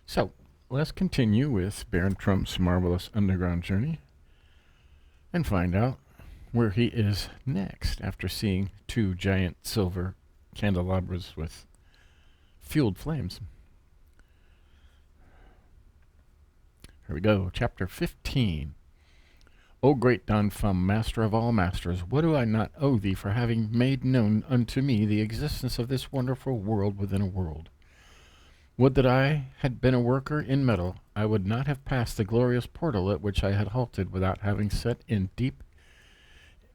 So, let's continue with Baron Trump's marvelous underground journey and find out where he is next after seeing two giant silver candelabras with fueled flames. Here we go, chapter 15. O great Don Fum, master of all masters, what do I not owe thee for having made known unto me the existence of this wonderful world within a world? Would that I had been a worker in metal, I would not have passed the glorious portal at which I had halted without having set in deep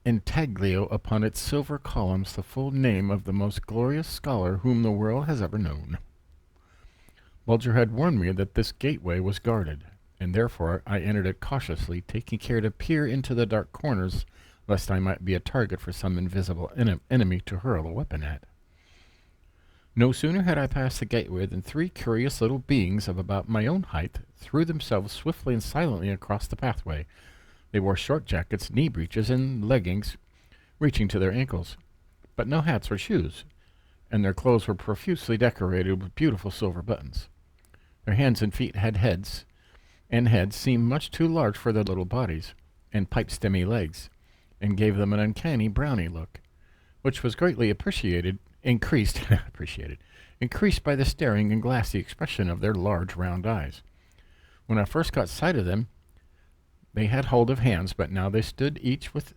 intaglio upon its silver columns the full name of the most glorious scholar whom the world has ever known. Bulger had warned me that this gateway was guarded, and therefore I entered it cautiously, taking care to peer into the dark corners, lest I might be a target for some invisible enemy to hurl a weapon at. No sooner had I passed the gateway than three curious little beings of about my own height threw themselves swiftly and silently across the pathway. They wore short jackets, knee breeches, and leggings reaching to their ankles, but no hats or shoes, and their clothes were profusely decorated with beautiful silver buttons. Their hands and feet had heads seemed much too large for their little bodies, and pipe-stemmy legs, and gave them an uncanny brownie look, which was greatly increased by the staring and glassy expression of their large round eyes. When I first caught sight of them, they had hold of hands, but now they stood each with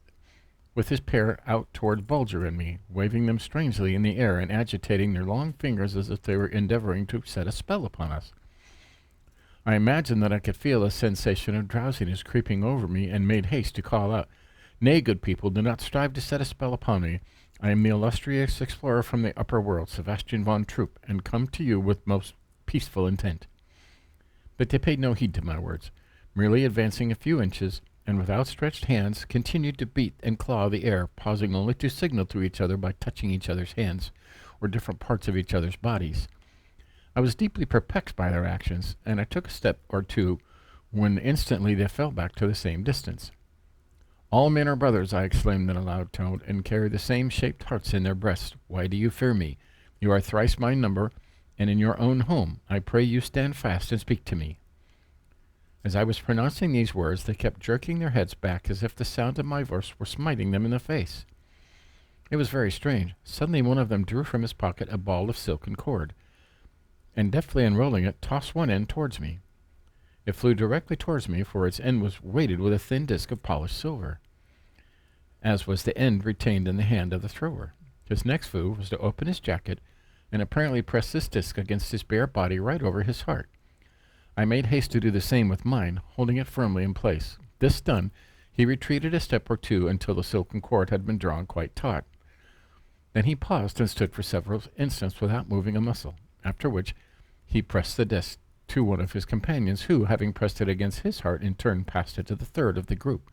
his pair out toward Bulger and me, waving them strangely in the air and agitating their long fingers as if they were endeavoring to set a spell upon us. I imagined that I could feel a sensation of drowsiness creeping over me, and made haste to call out, "Nay, good people, do not strive to set a spell upon me. I am the illustrious explorer from the upper world, Sebastian von Troop, and come to you with most peaceful intent." But they paid no heed to my words, merely advancing a few inches, and with outstretched hands continued to beat and claw the air, pausing only to signal to each other by touching each other's hands or different parts of each other's bodies. I was deeply perplexed by their actions, and I took a step or two when instantly they fell back to the same distance. "All men are brothers," I exclaimed in a loud tone, "and carry the same shaped hearts in their breasts. Why do you fear me? You are thrice my number, and in your own home. I pray you stand fast and speak to me." As I was pronouncing these words, they kept jerking their heads back as if the sound of my voice were smiting them in the face. It was very strange. Suddenly one of them drew from his pocket a ball of silken cord, and deftly unrolling it, tossed one end towards me. It flew directly towards me, for its end was weighted with a thin disk of polished silver, as was the end retained in the hand of the thrower. His next move was to open his jacket and apparently press this disk against his bare body right over his heart. I made haste to do the same with mine, holding it firmly in place. This done, he retreated a step or two until the silken cord had been drawn quite taut. Then he paused and stood for several instants without moving a muscle, after which he pressed the disc to one of his companions, who, having pressed it against his heart, in turn passed it to the third of the group.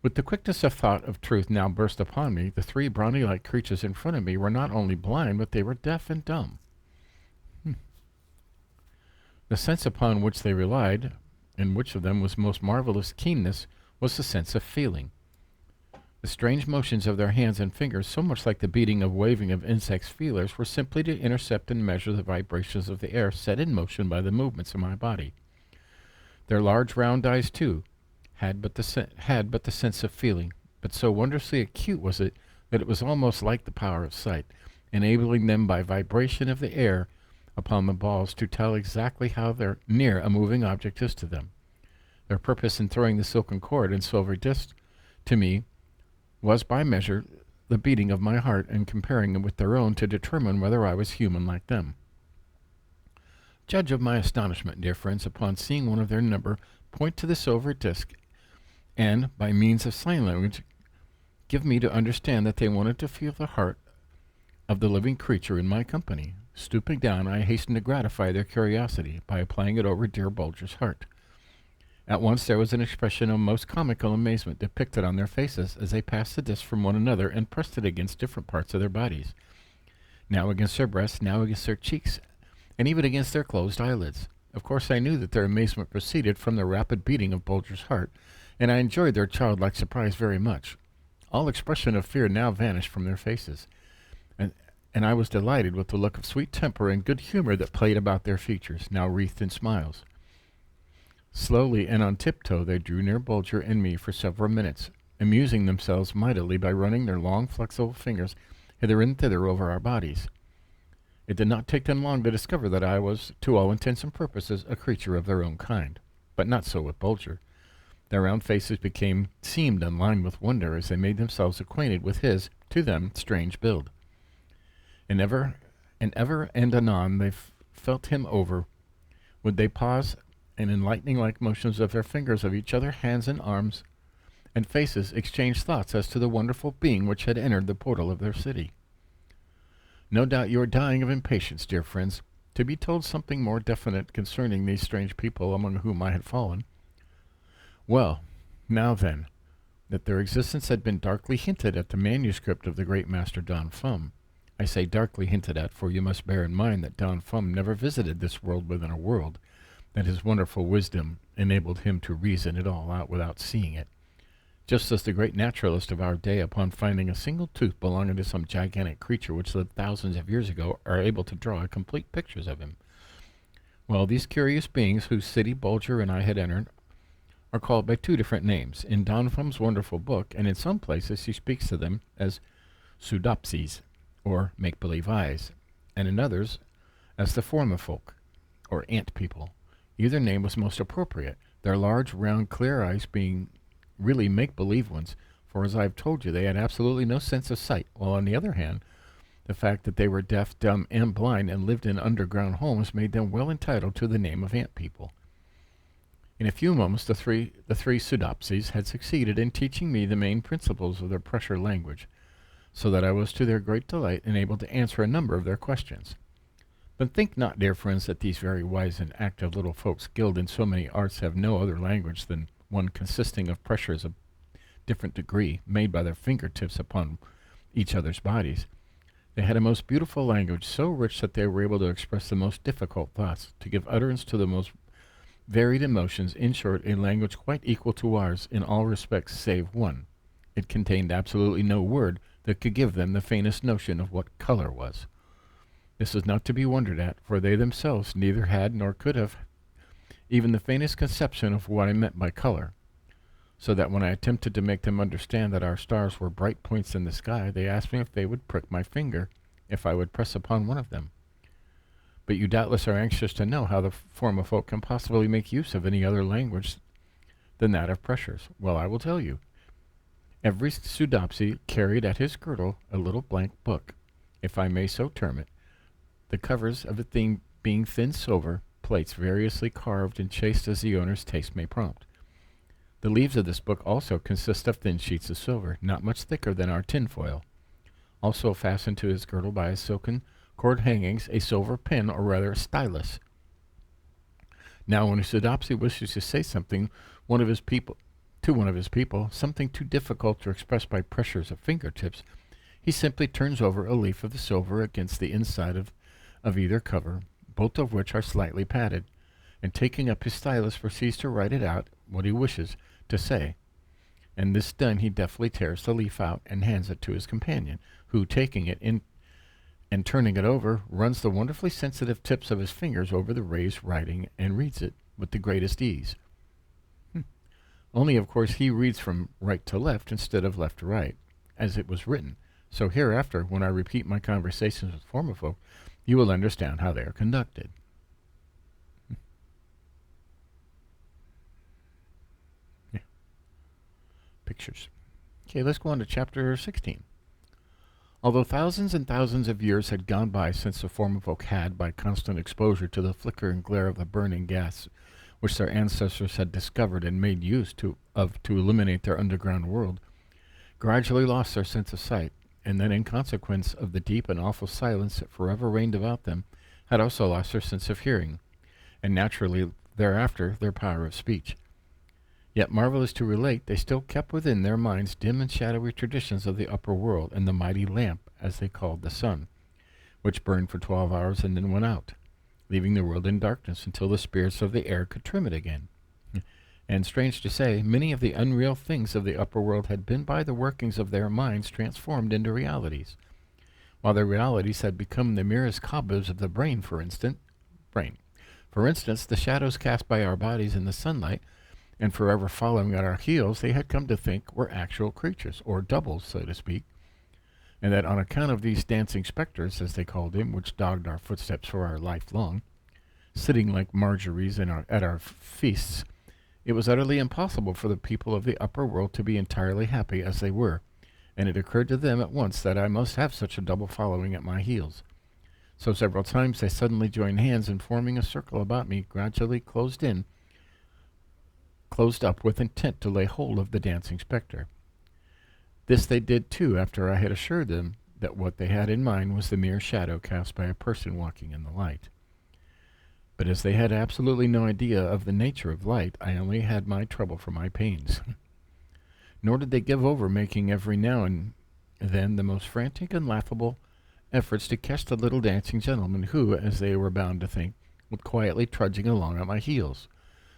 With the quickness of thought of truth now burst upon me, the three brownie-like creatures in front of me were not only blind, but they were deaf and dumb. The sense upon which they relied, and which of them was most marvelous keenness, was the sense of feeling. The strange motions of their hands and fingers, so much like the beating of waving of insects' feelers, were simply to intercept and measure the vibrations of the air set in motion by the movements of my body. Their large round eyes, too, had but the sense of feeling, but so wondrously acute was it that it was almost like the power of sight, enabling them by vibration of the air upon the balls to tell exactly how near a moving object is to them. Their purpose in throwing the silken cord and silver disc to me was by measure the beating of my heart, and comparing it with their own to determine whether I was human like them. Judge of my astonishment, dear friends, upon seeing one of their number point to the silver disc, and, by means of sign language, give me to understand that they wanted to feel the heart of the living creature in my company. Stooping down, I hastened to gratify their curiosity by applying it over dear Bulger's heart. At once there was an expression of most comical amazement depicted on their faces as they passed the disc from one another and pressed it against different parts of their bodies, now against their breasts, now against their cheeks, and even against their closed eyelids. Of course I knew that their amazement proceeded from the rapid beating of Bulger's heart, and I enjoyed their childlike surprise very much. All expression of fear now vanished from their faces, and I was delighted with the look of sweet temper and good humor that played about their features, now wreathed in smiles. Slowly and on tiptoe they drew near Bulger and me for several minutes, amusing themselves mightily by running their long flexible fingers hither and thither over our bodies. It did not take them long to discover that I was, to all intents and purposes, a creature of their own kind. But not so with Bulger. Their round faces seemed unlined with wonder as they made themselves acquainted with his, to them, strange build. And ever and anon they felt him over. Would they pause, and in lightning-like motions of their fingers of each other, hands and arms and faces, exchange thoughts as to the wonderful being which had entered the portal of their city. No doubt you are dying of impatience, dear friends, to be told something more definite concerning these strange people among whom I had fallen. Well, now then, that their existence had been darkly hinted at the manuscript of the great master Don Fum. I say darkly hinted at, for you must bear in mind that Don Fum never visited this world within a world, that his wonderful wisdom enabled him to reason it all out without seeing it, just as the great naturalists of our day, upon finding a single tooth belonging to some gigantic creature which lived thousands of years ago, are able to draw complete pictures of him. Well, these curious beings whose city Bulger and I had entered are called by two different names. In Don Fum's wonderful book, and in some places he speaks to them as Pseudopsies, or make-believe eyes, and in others as the Formifolk, or ant people. Either name was most appropriate, their large, round, clear eyes being really make-believe ones, for as I have told you, they had absolutely no sense of sight, while on the other hand, the fact that they were deaf, dumb, and blind and lived in underground homes made them well entitled to the name of ant people. In a few moments the three Pseudopsies had succeeded in teaching me the main principles of their pressure language, so that I was to their great delight enabled to answer a number of their questions. But think not, dear friends, that these very wise and active little folks, skilled in so many arts, have no other language than one consisting of pressures of different degree, made by their fingertips upon each other's bodies. They had a most beautiful language, so rich that they were able to express the most difficult thoughts, to give utterance to the most varied emotions, in short, a language quite equal to ours in all respects save one. It contained absolutely no word that could give them the faintest notion of what color was. This is not to be wondered at, for they themselves neither had nor could have even the faintest conception of what I meant by color, so that when I attempted to make them understand that our stars were bright points in the sky, they asked me if they would prick my finger if I would press upon one of them. But you doubtless are anxious to know how the Formifolk can possibly make use of any other language than that of pressures. Well, I will tell you. Every Pseudopsy carried at his girdle a little blank book, if I may so term it, the covers of it being thin silver plates variously carved and chased as the owner's taste may prompt. The leaves of this book also consist of thin sheets of silver, not much thicker than our tinfoil. Also fastened to his girdle by his silken cord hangings, a silver pen, or rather a stylus. Now, when a Pseudopsy wishes to say something to one of his people, something too difficult to express by pressures of fingertips, he simply turns over a leaf of the silver against the inside of either cover, both of which are slightly padded, and taking up his stylus proceeds to write it out what he wishes to say. And this done, he deftly tears the leaf out and hands it to his companion, who, taking it in and turning it over, runs the wonderfully sensitive tips of his fingers over the raised writing and reads it with the greatest ease. Only, of course, he reads from right to left instead of left to right, as it was written. So hereafter, when I repeat my conversations with Formifolk, you will understand how they are conducted. Yeah. Pictures. Okay, let's go on to chapter 16. Although thousands and thousands of years had gone by since the Formifolk had, by constant exposure to the flicker and glare of the burning gas which their ancestors had discovered and made use of to illuminate their underground world, gradually lost their sense of sight, and then in consequence of the deep and awful silence that forever reigned about them, had also lost their sense of hearing, and naturally thereafter their power of speech. Yet, marvelous to relate, they still kept within their minds dim and shadowy traditions of the upper world and the mighty lamp, as they called the sun, which burned for 12 hours and then went out, leaving the world in darkness until the spirits of the air could trim it again. And strange to say, many of the unreal things of the upper world had been by the workings of their minds transformed into realities, while their realities had become the merest cobwebs of the brain. For instance, the shadows cast by our bodies in the sunlight and forever following at our heels, they had come to think were actual creatures, or doubles, so to speak, and that on account of these dancing specters, as they called them, which dogged our footsteps for our life long, sitting like Marjories at our feasts, it was utterly impossible for the people of the upper world to be entirely happy as they were, and it occurred to them at once that I must have such a double following at my heels. So several times they suddenly joined hands and forming a circle about me gradually closed up with intent to lay hold of the dancing spectre. This they did too after I had assured them that what they had in mind was the mere shadow cast by a person walking in the light. But as they had absolutely no idea of the nature of light, I only had my trouble for my pains. Nor did they give over making every now and then the most frantic and laughable efforts to catch the little dancing gentleman who, as they were bound to think, was quietly trudging along at my heels,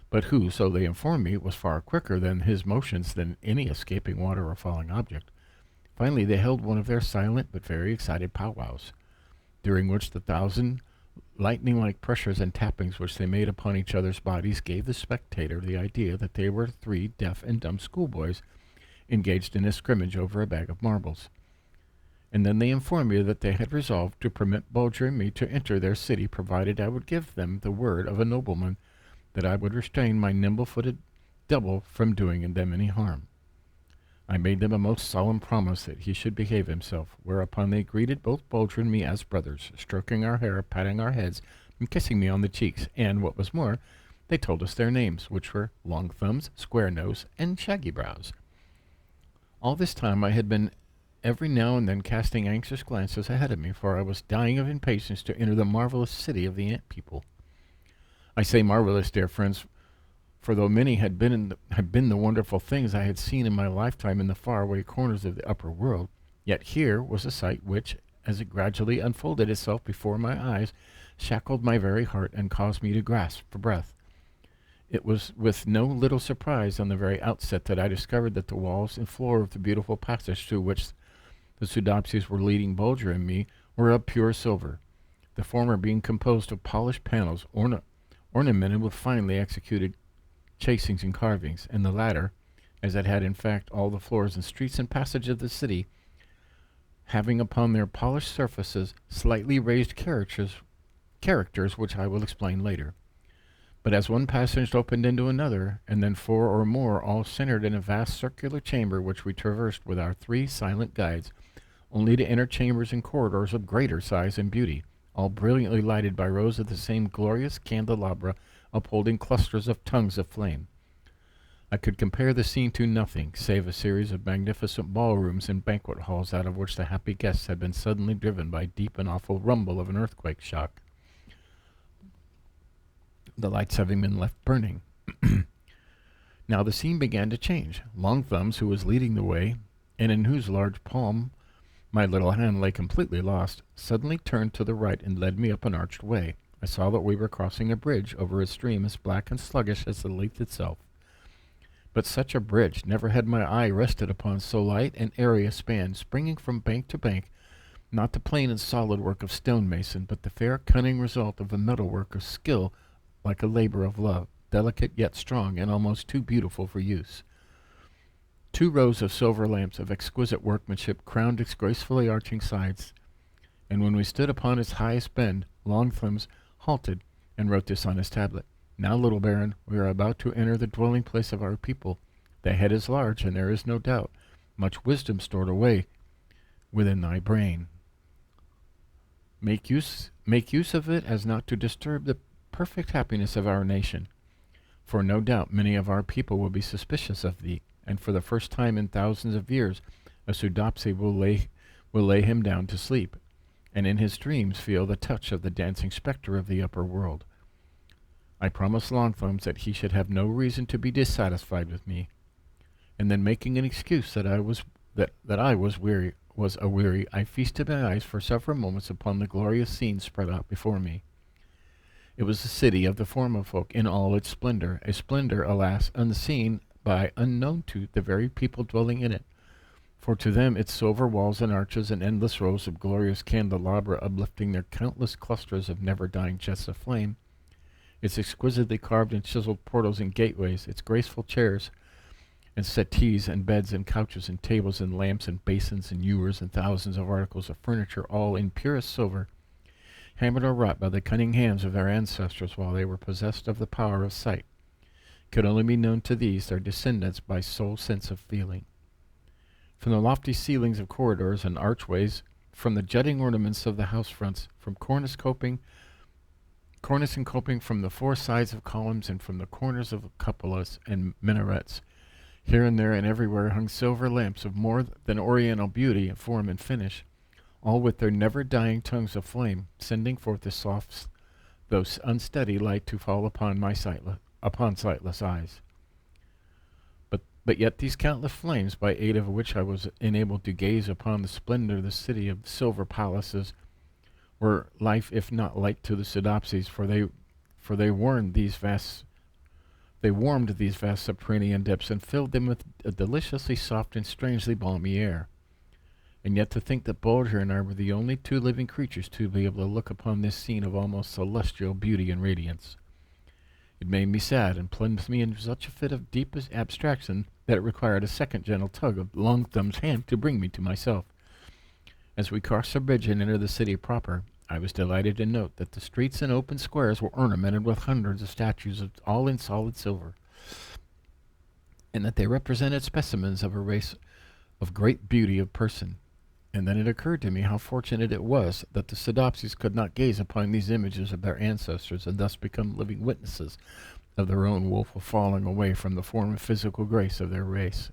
but who, so they informed me, was far quicker than his motions than any escaping water or falling object. Finally, they held one of their silent but very excited powwows, during which the thousand lightning-like pressures and tappings which they made upon each other's bodies gave the spectator the idea that they were three deaf and dumb schoolboys engaged in a scrimmage over a bag of marbles. And then they informed me that they had resolved to permit Bulger and me to enter their city, provided I would give them the word of a nobleman that I would restrain my nimble-footed double from doing them any harm. I made them a most solemn promise that he should behave himself, whereupon they greeted both Bulger and me as brothers, stroking our hair, patting our heads, and kissing me on the cheeks, and, what was more, they told us their names, which were Long Thumbs, Square Nose, and Shaggy Brows. All this time I had been every now and then casting anxious glances ahead of me, for I was dying of impatience to enter the marvelous city of the ant people. I say marvelous, dear friends, for though many had been the wonderful things I had seen in my lifetime in the faraway corners of the upper world, yet here was a sight which, as it gradually unfolded itself before my eyes, shackled my very heart and caused me to grasp for breath. It was with no little surprise on the very outset that I discovered that the walls and floor of the beautiful passage through which the Soodopsies were leading Bulger and me were of pure silver, the former being composed of polished panels ornamented with finely executed chasings and carvings, and the latter, as it had in fact all the floors and streets and passages of the city, having upon their polished surfaces slightly raised characters which I will explain later. But as one passage opened into another, and then four or more, all centered in a vast circular chamber which we traversed with our three silent guides, only to enter chambers and corridors of greater size and beauty, all brilliantly lighted by rows of the same glorious candelabra upholding clusters of tongues of flame. I could compare the scene to nothing, save a series of magnificent ballrooms and banquet halls out of which the happy guests had been suddenly driven by deep and awful rumble of an earthquake shock, the lights having been left burning. Now the scene began to change. Long Thumbs, who was leading the way, and in whose large palm my little hand lay completely lost, suddenly turned to the right and led me up an arched way. I saw that we were crossing a bridge over a stream as black and sluggish as the Leith itself. But such a bridge, never had my eye rested upon so light and airy a span, springing from bank to bank, not the plain and solid work of stonemason, but the fair cunning result of a metalwork of skill like a labor of love, delicate yet strong, and almost too beautiful for use. 2 rows of silver lamps of exquisite workmanship crowned its gracefully arching sides, and when we stood upon its highest bend, Long Thumbs halted and wrote this on his tablet. Now, little baron, we are about to enter the dwelling place of our people. The head is large, and there is no doubt much wisdom stored away within thy brain. Make use of it as not to disturb the perfect happiness of our nation, for no doubt many of our people will be suspicious of thee, and for the first time in thousands of years a Soodopsy will lay him down to sleep, and in his dreams feel the touch of the dancing spectre of the upper world. I promised Long Thumbs that he should have no reason to be dissatisfied with me, and then making an excuse that I was weary, I feasted my eyes for several moments upon the glorious scene spread out before me. It was the city of the Formifolk in all its splendor, a splendor, alas, unseen by, unknown to, the very people dwelling in it. For to them its silver walls and arches and endless rows of glorious candelabra uplifting their countless clusters of never-dying jets of flame, its exquisitely carved and chiseled portals and gateways, its graceful chairs and settees and beds and couches and tables and lamps and basins and ewers and thousands of articles of furniture, all in purest silver, hammered or wrought by the cunning hands of their ancestors while they were possessed of the power of sight, could only be known to these, their descendants, by sole sense of feeling. From the lofty ceilings of corridors and archways, from the jutting ornaments of the house fronts, from cornice and coping from the four sides of columns and from the corners of cupolas and minarets, here and there and everywhere hung silver lamps of more than oriental beauty, form, and finish, all with their never-dying tongues of flame, sending forth the soft, though unsteady light to fall upon sightless eyes. But yet these countless flames, by aid of which I was enabled to gaze upon the splendor of the city of silver palaces, were life if not light to the Soodopsies, for they warmed these vast subterranean depths and filled them with a deliciously soft and strangely balmy air. And yet to think that Bulger and I were the only two living creatures to be able to look upon this scene of almost celestial beauty and radiance. It made me sad and plunged me into such a fit of deepest abstraction that it required a second gentle tug of Long Thumb's hand to bring me to myself. As we crossed the bridge and entered the city proper, I was delighted to note that the streets and open squares were ornamented with hundreds of statues, all in solid silver, and that they represented specimens of a race of great beauty of person. And then it occurred to me how fortunate it was that the Soodopsies could not gaze upon these images of their ancestors and thus become living witnesses of their own woeful falling away from the form of physical grace of their race.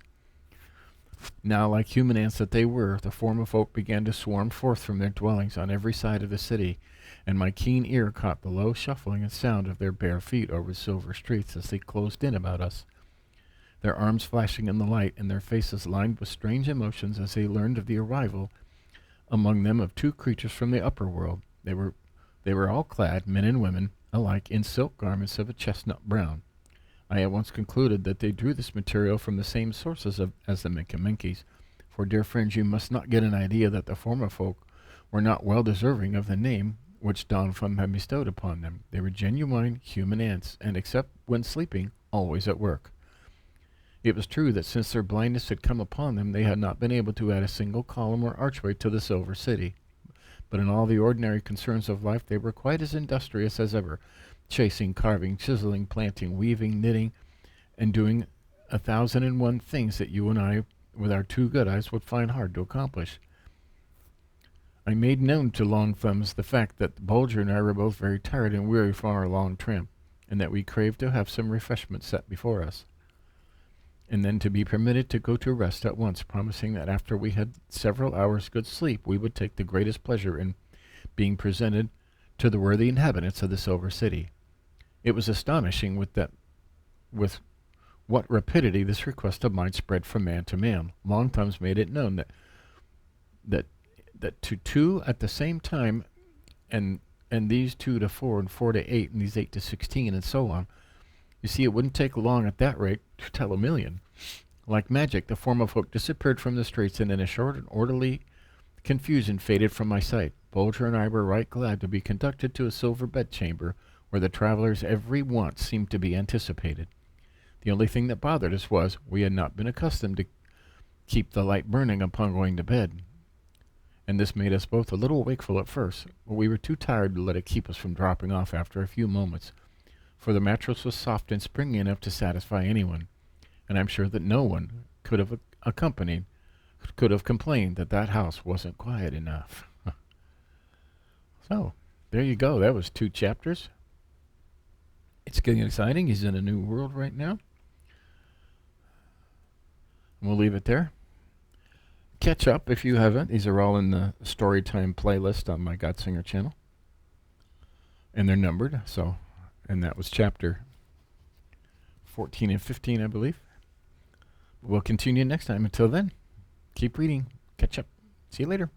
Now, like human ants that they were, the Formifolk began to swarm forth from their dwellings on every side of the city, and my keen ear caught the low shuffling and sound of their bare feet over silver streets as they closed in about us, their arms flashing in the light, and their faces lined with strange emotions as they learned of the arrival among them of two creatures from the upper world. They were all clad, men and women, alike in silk garments of a chestnut brown. I at once concluded that they drew this material from the same sources as the Minkies, for, dear friends, you must not get an idea that the former folk were not well deserving of the name which Don Fum had bestowed upon them. They were genuine human ants, and except when sleeping, always at work. It was true that since their blindness had come upon them, they had not been able to add a single column or archway to the Silver City. But in all the ordinary concerns of life, they were quite as industrious as ever, chasing, carving, chiseling, planting, weaving, knitting, and doing 1,001 things that you and I, with our two good eyes, would find hard to accomplish. I made known to Long Thumbs the fact that Bulger and I were both very tired and weary from our long tramp, and that we craved to have some refreshment set before us, and then to be permitted to go to rest at once, promising that after we had several hours' good sleep, we would take the greatest pleasure in being presented to the worthy inhabitants of the Silver City. It was astonishing with what rapidity this request of mine spread from man to man. Long Thumbs made it known that to two at the same time, and these 2 to 4, and 4 to 8, and these 8 to 16, and so on. You see, it wouldn't take long at that rate to tell a million. Like magic, the form of folk disappeared from the streets, and in a short and orderly confusion faded from my sight. Bulger and I were right glad to be conducted to a silver bedchamber, where the traveler's every want seemed to be anticipated. The only thing that bothered us was we had not been accustomed to keep the light burning upon going to bed, and this made us both a little wakeful at first, but we were too tired to let it keep us from dropping off after a few moments, for the mattress was soft and springy enough to satisfy anyone, and I'm sure that no one could have complained that that house wasn't quiet enough. So, there you go. That was 2 chapters. It's getting exciting. He's in a new world right now. We'll leave it there. Catch up if you haven't. These are all in the Storytime playlist on my Godsinger channel. And they're numbered, and that was chapter 14 and 15, I believe. We'll continue next time. Until then, keep reading. Catch up. See you later.